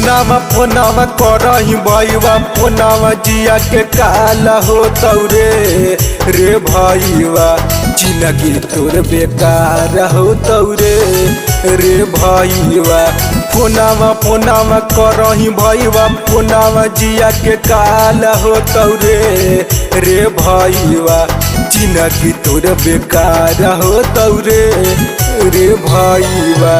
फोनावा करही भैया फोनावा जिया के काला हो तौरे रे भैया जिंदगी तोर बेकार हो तौरे रे भैया फोनावा करही भैया फोनावा जिया के काला हो तौरे रे भैया जिंदगी तोर बेकार हो तौरे रे भैया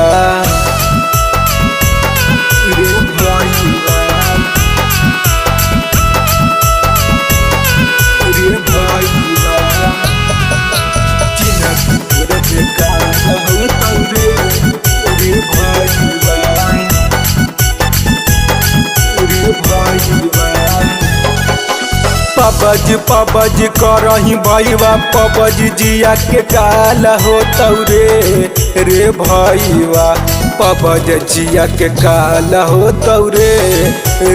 पबज करही भैया पबज जिया के काला हो तौरे रे भैया पबज जिया के काला हो तौरे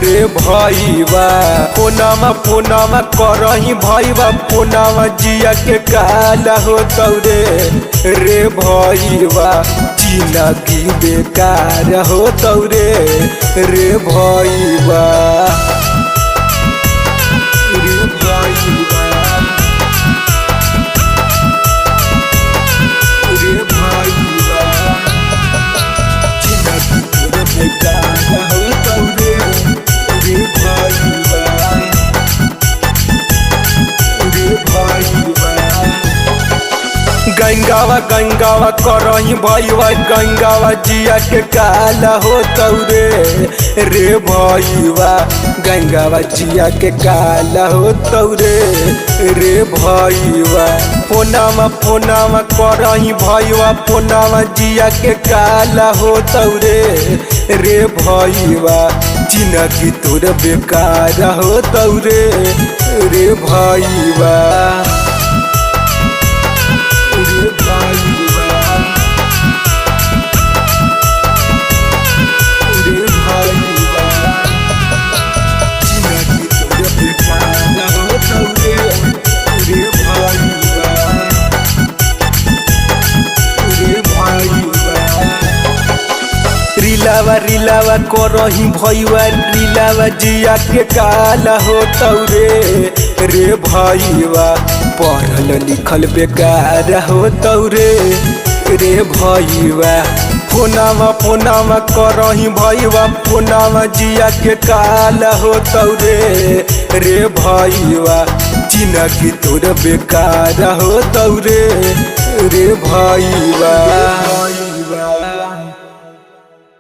रे भैया फोनावा करही भैया फोनावा जिया के काला हो तौरे रे भैया जिंदगी बेकार हो तौरे रे भैया गंगावा करही भैया गंगावा जिया के काला हो तौरे रे भैया गंगावा जिया के काला हो तौरे रे भैया फोनावा करही भैया फोनावा जिया के काला हो तौरे रे भैया जिंदगी तोर बेकार हो तौरे रे भैया रिलावा करही भैया रिलावा जिया के काला हो तौरे रे भैया पढ़ल लिखल बेकार हो तौरे रे भैया फोनावा करही भैया फोनावा जिया के काला हो तौरे रे भैया जिंदगी तोर बेकार हो तौरे रे भैया।